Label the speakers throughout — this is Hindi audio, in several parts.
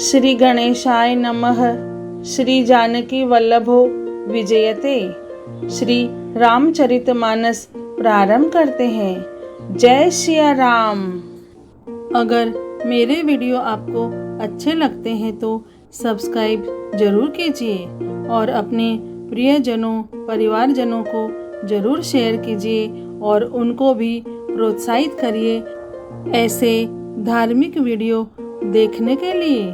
Speaker 1: श्री गणेशाय नमः। श्री जानकी वल्लभो विजयते। श्री रामचरितमानस प्रारंभ करते हैं। जय सिया राम। अगर मेरे वीडियो आपको अच्छे लगते हैं तो सब्सक्राइब जरूर कीजिए और अपने प्रियजनों परिवारजनों को जरूर शेयर कीजिए और उनको भी प्रोत्साहित करिए ऐसे धार्मिक वीडियो देखने के लिए।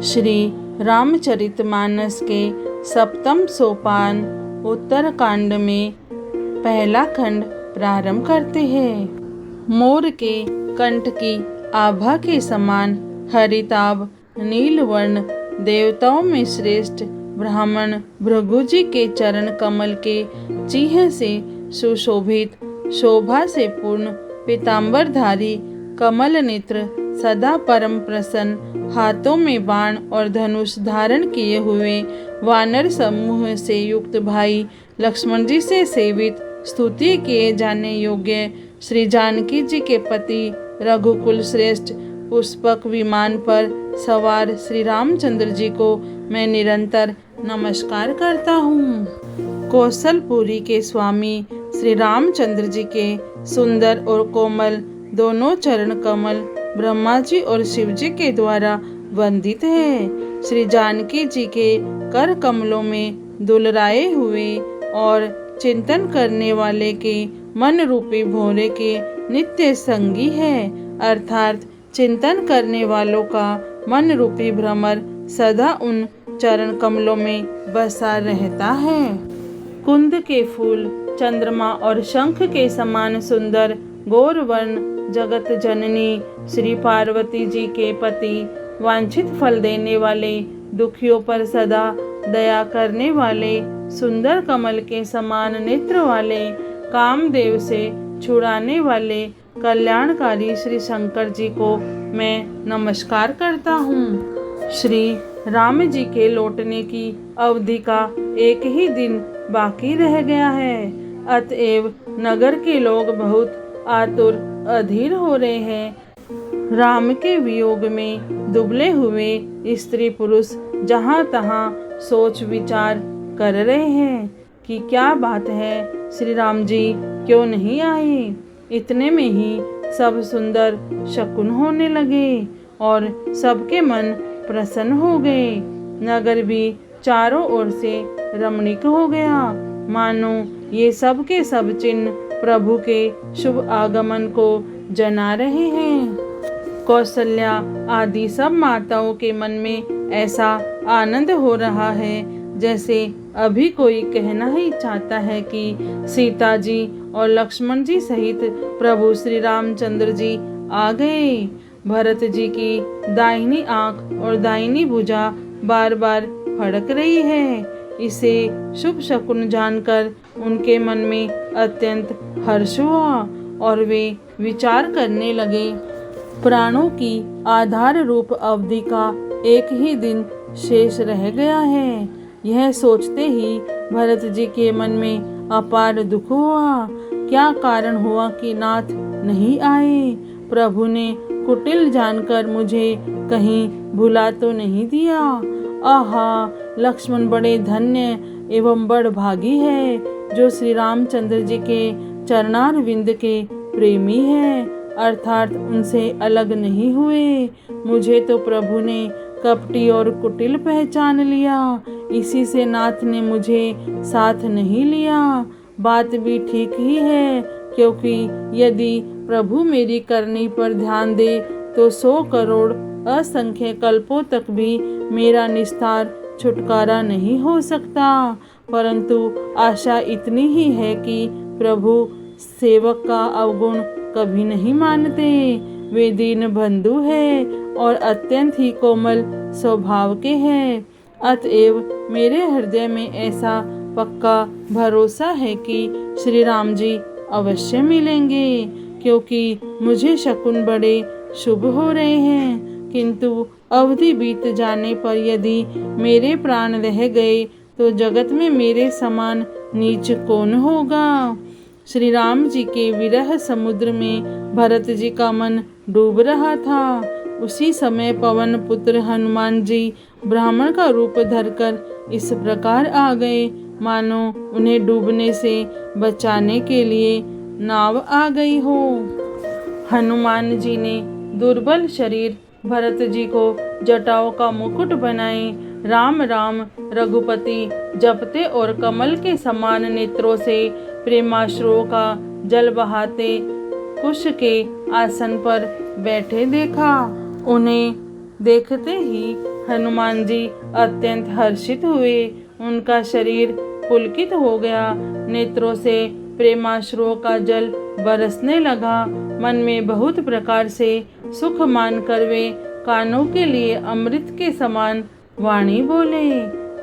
Speaker 1: श्री रामचरितमानस के सप्तम सोपान उत्तरकांड में पहला खंड प्रारंभ करते हैं। मोर के कंठ की आभा के समान हरिताभ नीलवर्ण देवताओं में श्रेष्ठ ब्राह्मण भृगुजी के चरण कमल के चिह्न से सुशोभित शोभा से पूर्ण पीतांबरधारी कमल नेत्र सदा परम प्रसन्न हाथों में बाण और धनुष धारण किए हुए वानर समूह से युक्त भाई लक्ष्मण जी से सेवित स्तुति किए जाने योग्य श्री जानकी जी के पति रघुकुल श्रेष्ठ पुष्पक विमान पर सवार श्री रामचंद्र जी को मैं निरंतर नमस्कार करता हूँ। कौशलपुरी के स्वामी श्री रामचंद्र जी के सुंदर और कोमल दोनों चरण कमल ब्रह्मा जी और शिव जी के द्वारा वंदित है। श्री जानकी जी के कर कमलों में दुलराए हुए और चिंतन करने वाले के मन रूपी भोरे के नित्य संगी है, अर्थात चिंतन करने वालों का मन रूपी भ्रमर सदा उन चरण कमलों में बसा रहता है। कुंद के फूल चंद्रमा और शंख के समान सुंदर गौरवर्ण जगत जननी श्री पार्वती जी के पति वांछित फल देने वाले दुखियों पर सदा दया करने वाले सुंदर कमल के समान नेत्र वाले कामदेव से छुड़ाने वाले कल्याणकारी श्री शंकर जी को मैं नमस्कार करता हूँ। श्री राम जी के लौटने की अवधि का एक ही दिन बाकी रह गया है, अतएव नगर के लोग बहुत आतुर अधीर हो रहे हैं। राम के वियोग में दुबले हुए स्त्री पुरुष जहाँ तहाँ सोच विचार कर रहे हैं कि क्या बात है, श्री राम जी क्यों नहीं आए। इतने में ही सब सुंदर शकुन होने लगे और सबके मन प्रसन्न हो गए। नगर भी चारों ओर से रमणीक हो गया, मानो ये सब के सब चिन्ह प्रभु के शुभ आगमन को जना रहे हैं। कौशल्या आदि सब माताओं के मन में ऐसा आनंद हो रहा है जैसे अभी कोई कहना ही चाहता है कि सीता जी और लक्ष्मण जी सहित प्रभु श्री रामचंद्र जी आ गए। भरत जी की दाहिनी आंख और दाहिनी भुजा बार बार फड़क रही है। इसे शुभ शकुन जानकर उनके मन में अत्यंत हर्ष हुआ और वे विचार करने लगे। प्राणों की आधार रूप अवधि का एक ही दिन शेष रह गया है। यह सोचते ही भरत जी के मन में अपार दुख हुआ। क्या कारण हुआ कि नाथ नहीं आए। प्रभु ने कुटिल जानकर मुझे कहीं भुला तो नहीं दिया। आहा, लक्ष्मण बड़े धन्य एवं बड़ भागी है जो श्री रामचंद्र जी के चरणारविंद के प्रेमी है, अर्थात उनसे अलग नहीं हुए। मुझे तो प्रभु ने कपटी और कुटिल पहचान लिया, इसी से नाथ ने मुझे साथ नहीं लिया। बात भी ठीक ही है, क्योंकि यदि प्रभु मेरी करनी पर ध्यान दे तो 100 करोड़ असंख्य कल्पों तक भी मेरा निस्तार छुटकारा नहीं हो सकता। परंतु आशा इतनी ही है कि प्रभु सेवक का अवगुण कभी नहीं मानते। वे दीन बंधु है और अत्यंत ही कोमल स्वभाव के हैं। अतएव मेरे हृदय में ऐसा पक्का भरोसा है कि श्री राम जी अवश्य मिलेंगे, क्योंकि मुझे शकुन बड़े शुभ हो रहे हैं। किंतु अवधि बीत जाने पर यदि मेरे प्राण रह गए तो जगत में मेरे समान नीच कौन होगा। श्री राम जी के विरह समुद्र में भरत जी का मन डूब रहा था। उसी समय पवन पुत्र हनुमान जी ब्राह्मण का रूप धरकर इस प्रकार आ गए मानो उन्हें डूबने से बचाने के लिए नाव आ गई हो। हनुमान जी ने दुर्बल शरीर भरत जी को जटाओं का मुकुट बनाए राम राम रघुपति जपते और कमल के समान नेत्रों से प्रेमाश्रुओं का जल बहाते कुश के आसन पर बैठे देखा। उन्हें देखते ही हनुमान जी अत्यंत हर्षित हुए। उनका शरीर पुलकित हो गया, नेत्रों से प्रेमाश्रुओं का जल बरसने लगा। मन में बहुत प्रकार से सुख मानकर वे कानों के लिए अमृत के समान वाणी बोले,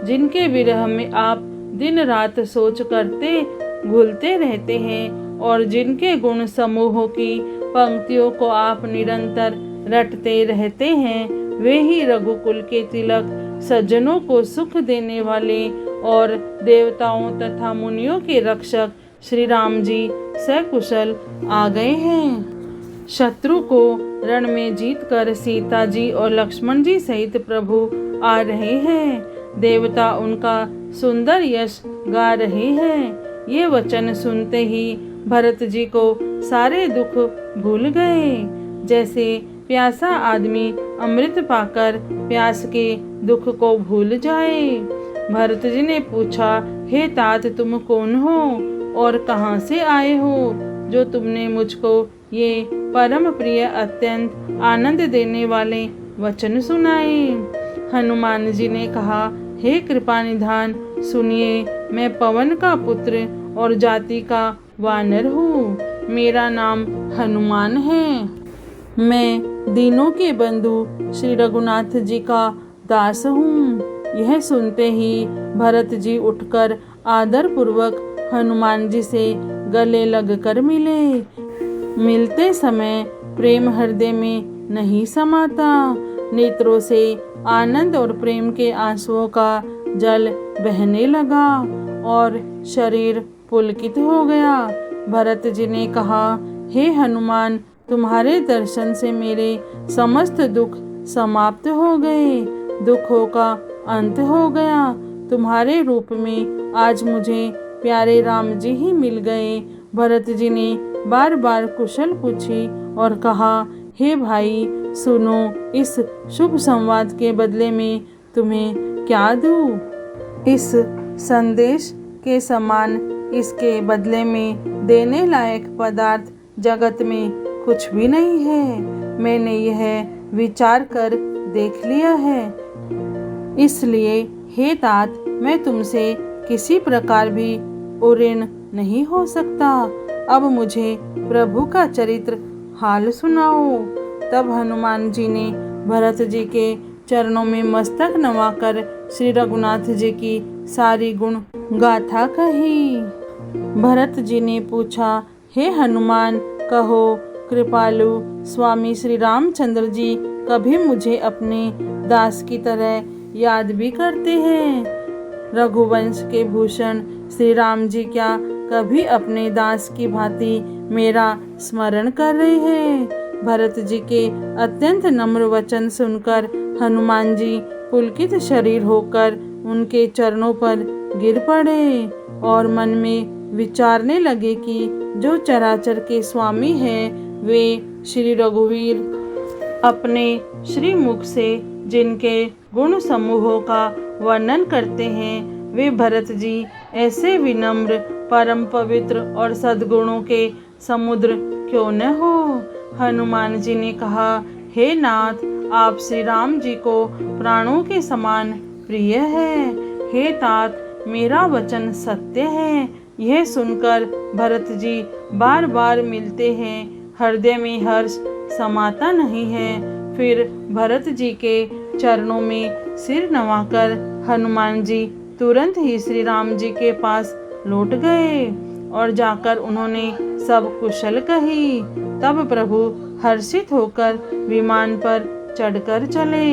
Speaker 1: जिनके विरह में आप दिन रात सोच करते घुलते रहते हैं और जिनके गुण समूहों की पंक्तियों को आप निरंतर रटते रहते हैं, वे ही रघुकुल के तिलक, सज्जनों को सुख देने वाले और देवताओं तथा मुनियों के रक्षक श्री राम जी सकुशल आ गए हैं। शत्रु को रण में जीतकर सीता जी और लक्ष्मण जी सहित प्रभु आ रहे हैं। देवता उनका सुंदर यश गा रहे हैं। ये वचन सुनते ही भरत जी को सारे दुख भूल गए। जैसे प्यासा आदमी अमृत पाकर प्यास के दुख को भूल जाए। भरत जी ने पूछा, हे तात, तुम कौन हो और कहाँ से आए हो, जो तुमने मुझको ये परम प्रिय अत्यंत आनंद देने वाले वचन सुनाए। हनुमान जी ने कहा, हे कृपा निधान, सुनिए, मैं पवन का पुत्र और जाति का वानर हूँ। मेरा नाम हनुमान है। मैं दीनों के बंधु श्री रघुनाथ जी का दास हूँ। यह सुनते ही भरत जी उठकर आदर पूर्वक हनुमान जी से गले लगकर मिले। मिलते समय प्रेम हृदय में नहीं समाता। नेत्रों से आनंद और प्रेम के आंसुओं का जल बहने लगा और शरीर पुलकित हो गया। भरत जी ने कहा, हे हनुमान, तुम्हारे दर्शन से मेरे समस्त दुख समाप्त हो गए, दुखों का अंत हो गया। तुम्हारे रूप में आज मुझे प्यारे राम जी ही मिल गए। भरत जी ने बार बार कुशल पूछी और कहा, हे भाई, सुनो, इस शुभ संवाद के बदले में तुम्हें क्या दूं? इस संदेश के समान इसके बदले में देने लायक पदार्थ जगत में कुछ भी नहीं है। मैंने यह विचार कर देख लिया है। इसलिए हे तात, मैं तुमसे किसी प्रकार भी उऋण नहीं हो सकता। अब मुझे प्रभु का चरित्र हाल सुनाओ। तब हनुमान जी ने भरत जी के चरणों में मस्तक नवाकर श्री रघुनाथ जी की सारी गुण गाथा कही। भरत जी ने पूछा, हे हनुमान, कहो, कृपालु स्वामी श्री रामचंद्र जी कभी मुझे अपने दास की तरह याद भी करते हैं? रघुवंश के भूषण श्री राम जी क्या कभी अपने दास की भांति मेरा स्मरण कर रहे हैं? भरत जी के अत्यंत नम्र वचन सुनकर हनुमान जी पुलकित शरीर होकर उनके चरणों पर गिर पड़े और मन में विचारने लगे कि जो चराचर के स्वामी हैं, वे श्री रघुवीर अपने श्री मुख से जिनके गुण समूहों का वर्णन करते हैं, वे भरत जी ऐसे विनम्र, परम पवित्र और सद्गुणों के समुद्र क्यों न हो? हनुमान जी ने कहा, हे नाथ, आप श्री राम जी को प्राणों के समान प्रिय है। हे तात, मेरा वचन सत्य है। यह सुनकर भरत जी बार बार मिलते हैं। हृदय में हर्ष समाता नहीं है। फिर भरत जी के चरणों में सिर नवाकर हनुमान जी तुरंत ही श्री राम जी के पास लौट गए और जाकर उन्होंने सब कुशल कही। तब प्रभु हर्षित होकर विमान पर चढ़कर चले।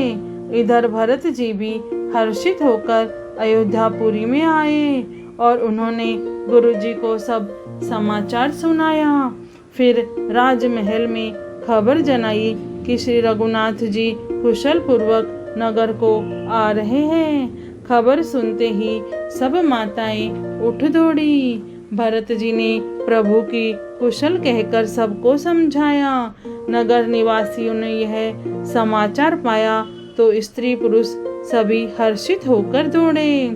Speaker 1: इधर भरत जी भी हर्षित होकर अयोध्यापुरी में आए और उन्होंने गुरु जी को सब समाचार सुनाया। फिर राजमहल में खबर जनाई कि श्री रघुनाथ जी कुशल पूर्वक नगर को आ रहे हैं। खबर सुनते ही सब माताएं उठ दौड़ी। भरत जी ने प्रभु की कुशल कहकर सबको समझाया। नगर निवासियों ने यह समाचार पाया तो स्त्री पुरुष सभी हर्षित होकर दौड़े।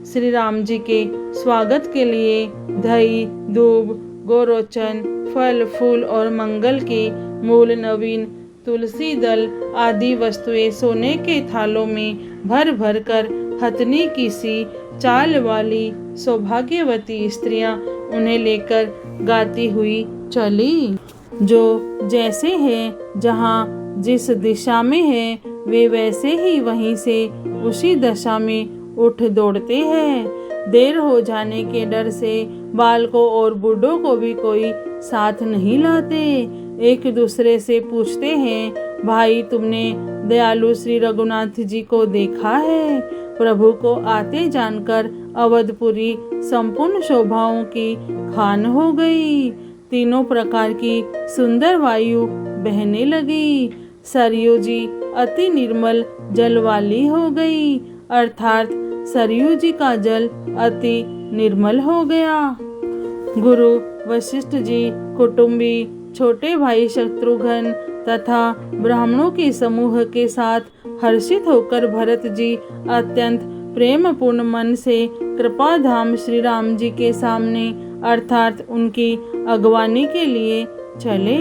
Speaker 1: श्री राम जी के स्वागत के लिए दही, दूब, गोरोचन, फल फूल और मंगल के मूल, नवीन तुलसी दल आदि वस्तुएं सोने के थालों में भर भर कर हथनी की सी चाल वाली सौभाग्यवती स्त्रियां उन्हें लेकर गाती हुई चली। जो जैसे है, जहाँ जिस दिशा में है, वे वैसे ही वहीं से उसी दशा में उठ दौड़ते हैं। देर हो जाने के डर से बालकों और बूढ़ों को भी कोई साथ नहीं लाते। एक दूसरे से पूछते हैं, भाई तुमने दयालु श्री रघुनाथ जी को देखा है? प्रभु को आते जानकर अवधपुरी संपूर्ण शोभाओं की खान हो गई। तीनों प्रकार की सुंदर वायु बहने लगी। सरयू जी अति निर्मल जल वाली हो गई, अर्थात सरयू जी का जल अति निर्मल हो गया। गुरु वशिष्ठ जी, कुटुंबी, छोटे भाई शत्रुघ्न तथा ब्राह्मणों के समूह के साथ हर्षित होकर भरत जी अत्यंत प्रेम पूर्ण मन से कृपा धाम श्री राम जी के सामने अर्थात उनकी अगवानी के लिए चले।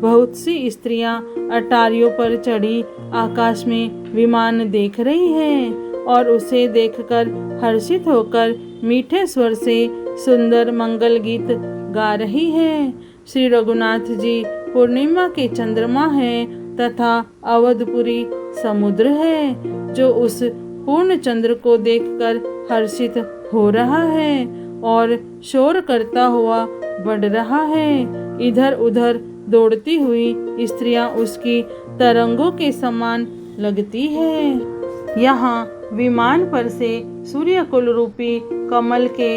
Speaker 1: बहुत सी स्त्रियां अटारियों पर चढ़ी आकाश में विमान देख रही हैं और उसे देखकर हर्षित होकर मीठे स्वर से सुंदर मंगल गीत गा रही हैं। श्री रघुनाथ जी पूर्णिमा के चंद्रमा हैं तथा अवधपुरी समुद्र है, जो उस पूर्ण चंद्र को देखकर हर्षित हो रहा है और शोर करता हुआ बढ़ रहा है। इधर उधर दौड़ती हुई स्त्रियां उसकी तरंगों के समान लगती है। यहाँ विमान पर से सूर्यकुल रूपी कमल के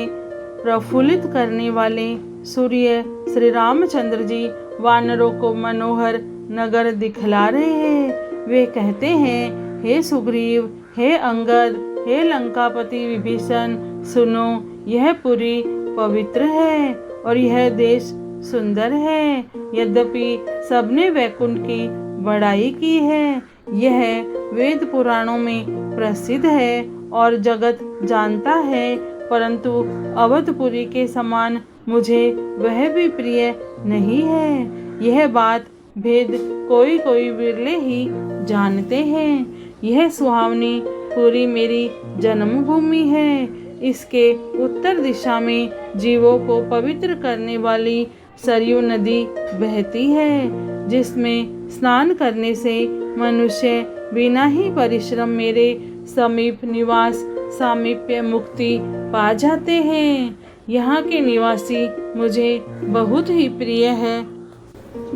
Speaker 1: प्रफुल्लित करने वाले सूर्य श्री रामचंद्र जी वानरों को मनोहर नगर दिखला रहे हैं। वे कहते हैं, हे सुग्रीव, हे अंगद, हे लंकापति विभीषण, सुनो, यह पुरी पवित्र है और यह देश सुंदर है। यद्यपि सबने वैकुंठ की बड़ाई की है, यह वेद पुराणों में प्रसिद्ध है और जगत जानता है, परंतु अवधपुरी के समान मुझे वह भी प्रिय नहीं है। यह बात भेद कोई कोई विरले ही जानते हैं। यह सुहावनी पुरी मेरी जन्मभूमि है। इसके उत्तर दिशा में जीवों को पवित्र करने वाली सरयू नदी बहती है, जिसमें स्नान करने से मनुष्य बिना ही परिश्रम मेरे समीप निवास सामीप्य मुक्ति पा जाते हैं। यहाँ के निवासी मुझे बहुत ही प्रिय है।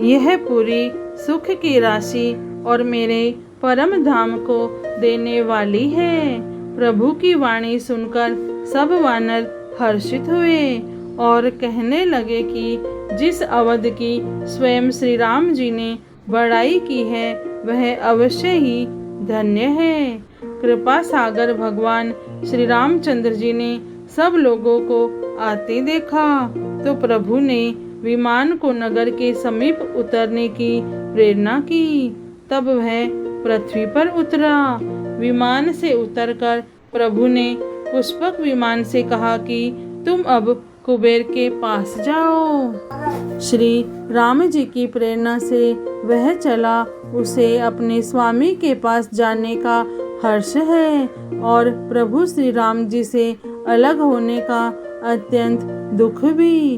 Speaker 1: यह पूरी सुख की राशि और मेरे परम धाम को देने वाली है। प्रभु की वाणी सुनकर सब वानर हर्षित हुए और कहने लगे कि जिस अवध की स्वयं श्री राम जी ने बड़ाई की है, वह अवश्य ही धन्य है। कृपा सागर भगवान श्री रामचंद्र जी ने सब लोगों को आते देखा तो प्रभु ने विमान को नगर के समीप उतरने की प्रेरणा की। तब वह पृथ्वी पर उतरा। विमान से उतरकर प्रभु ने पुष्पक विमान से कहा कि तुम अब कुबेर के पास जाओ। श्री राम जी की प्रेरणा से वह चला। उसे अपने स्वामी के पास जाने का हर्ष है और प्रभु श्री राम जी से अलग होने का अत्यंत दुख भी।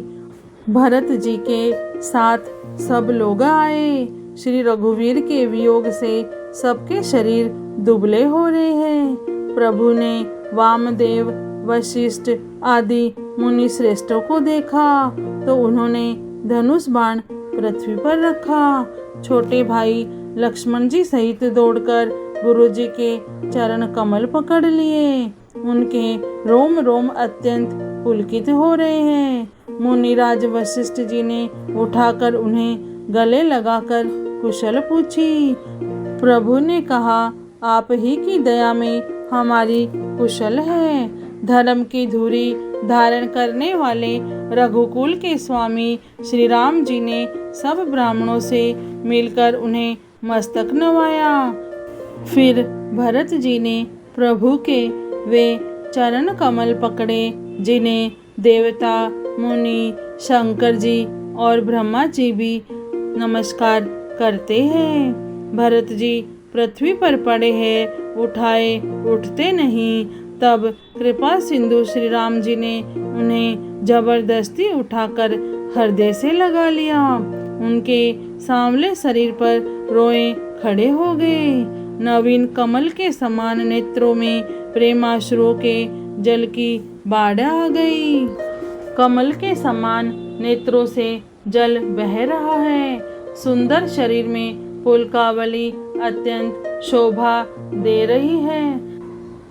Speaker 1: भरत जी के साथ सब लोग आए। श्री रघुवीर के वियोग से सबके शरीर दुबले हो रहे हैं। प्रभु ने वामदेव, वशिष्ठ आदि मुनि श्रेष्ठों को देखा तो उन्होंने धनुष बाण पृथ्वी पर रखा। छोटे भाई लक्ष्मण जी सहित दौड़कर गुरु जी के चरण कमल पकड़ लिए। उनके रोम रोम अत्यंत पुलकित हो रहे हैं। मुनिराज वशिष्ठ जी ने उठाकर उन्हें गले लगाकर कुशल पूछी। प्रभु ने कहा, आप ही की दया में हमारी कुशल है। धर्म की धुरी धारण करने वाले रघुकुल के स्वामी श्री राम जी ने सब ब्राह्मणों से मिलकर उन्हें मस्तक नवाया। फिर भरत जी ने प्रभु के वे चरण कमल पकड़े जिन्हें देवता, मुनि, शंकर जी और ब्रह्मा जी भी नमस्कार करते हैं। भरत जी पृथ्वी पर पड़े हैं, उठाए उठते नहीं। तब कृपा सिंधु श्री राम जी ने उन्हें जबरदस्ती उठाकर हृदय से लगा लिया। उनके सांवले शरीर पर रोए खड़े हो गए। नवीन कमल के समान नेत्रों में प्रेमाश्रुओं के जल की बाढ़ आ गई। कमल के समान नेत्रों से जल बह रहा है। सुंदर शरीर में पुलकावली अत्यंत शोभा दे रही है।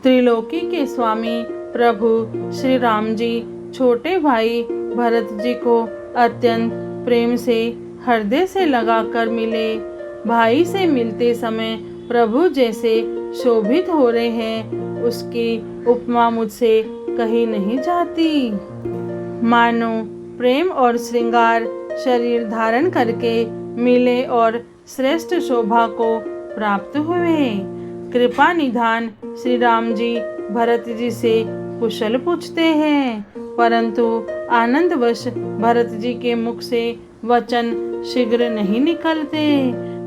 Speaker 1: त्रिलोकी के स्वामी प्रभु श्री राम जी छोटे भाई भरत जी को अत्यंत प्रेम से हृदय से लगाकर मिले। भाई से मिलते समय प्रभु जैसे शोभित हो रहे हैं, उसकी उपमा मुझसे कही नहीं जाती। मानो प्रेम और श्रृंगार शरीर धारण करके मिले और श्रेष्ठ शोभा को प्राप्त हुए। कृपा निधान श्री राम जी भरत जी से कुशल पूछते हैं, परंतु आनंदवश भरत जी के मुख से वचन शीघ्र नहीं निकलते।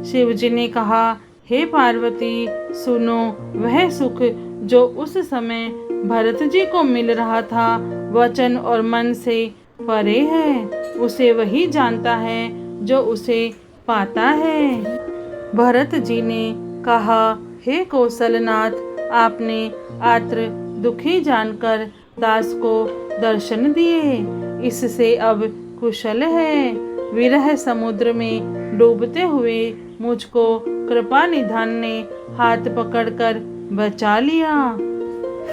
Speaker 1: शिव जी ने कहा, हे पार्वती, सुनो, वह सुख जो उस समय भरत जी को मिल रहा था वचन और मन से परे है। उसे वही जानता है जो उसे पाता है। भरत जी ने कहा, हे कौशलनाथ, आपने आत्र दुखी जानकर दास को दर्शन दिए, इससे अब कुशल है। विरह समुद्र में डूबते हुए मुझको कृपा निधान ने हाथ पकड़कर बचा लिया।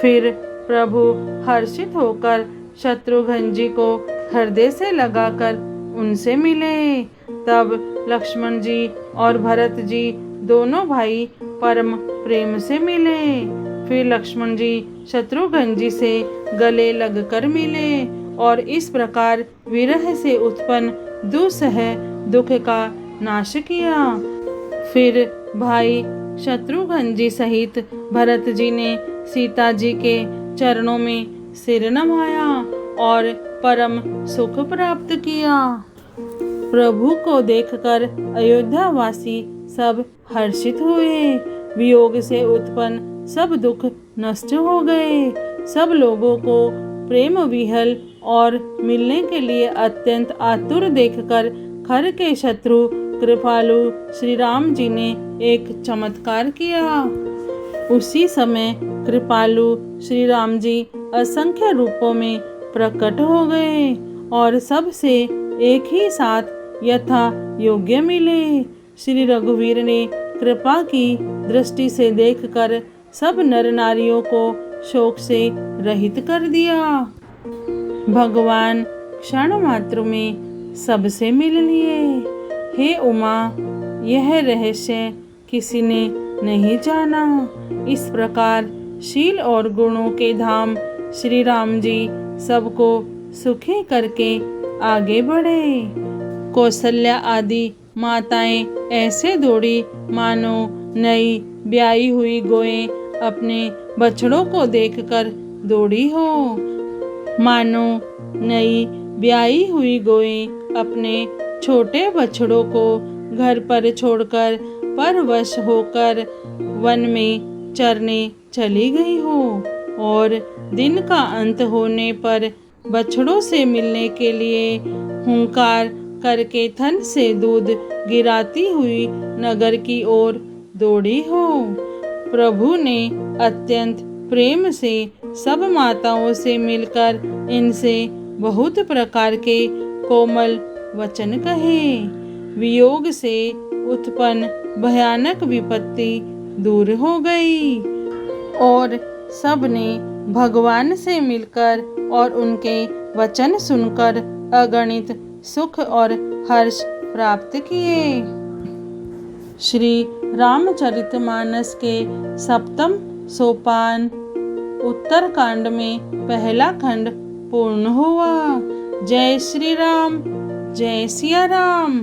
Speaker 1: फिर प्रभु हर्षित होकर शत्रुघ्न जी को हृदय से लगाकर उनसे मिले। तब लक्ष्मण जी और भरत जी दोनों भाई परम प्रेम से मिले। फिर लक्ष्मण जी शत्रुघ्न जी से गले लगकर मिले और इस प्रकार विरह से उत्पन्न दुस्सह दुख का नाश किया। फिर भाई शत्रुघ्न जी सहित भरत जी ने सीता जी के चरणों में सिर नवाया और परम सुख प्राप्त किया। प्रभु को देखकर अयोध्यावासी सब हर्षित हुए। वियोग से उत्पन्न सब दुख नष्ट हो गए। सब लोगों को प्रेम विहल और मिलने के लिए अत्यंत आतुर देखकर खर के शत्रु कृपालु श्री राम जी ने एक चमत्कार किया। उसी समय कृपालु श्री राम जी असंख्य रूपों में प्रकट हो गए और सबसे एक ही साथ यथा योग्य मिले। श्री रघुवीर ने कृपा की दृष्टि से देखकर सब नर नारियों को शोक से रहित कर दिया। भगवान क्षण मात्र में सबसे मिल लिए। हे उमा, यह रहस्य किसी ने नहीं जाना। इस प्रकार शील और गुणों के धाम श्री राम जी सबको सुखी करके आगे बढ़े। कौशल्या आदि माताएं ऐसे दौड़ी मानो नई ब्याही हुई गोएं अपने बछड़ों को देखकर दौड़ी हो। मानो नई ब्याही हुई गोएं अपने छोटे बछड़ों को घर पर छोड़कर परवश होकर वन में चरने चली गई हो और दिन का अंत होने पर बछड़ों से मिलने के लिए हुंकार करके थन से दूध गिराती हुई नगर की ओर दौड़ी हो। प्रभु ने अत्यंत प्रेम से सब माताओं से मिलकर इनसे बहुत प्रकार के कोमल वचन कहे। वियोग से उत्पन्न भयानक विपत्ति दूर हो गई और सब ने भगवान से मिलकर और उनके वचन सुनकर अगणित सुख और हर्ष प्राप्त किए। श्री रामचरितमानस के सप्तम सोपान उत्तरकांड में पहला खंड पूर्ण हुआ। जय श्री राम, जय सिया राम।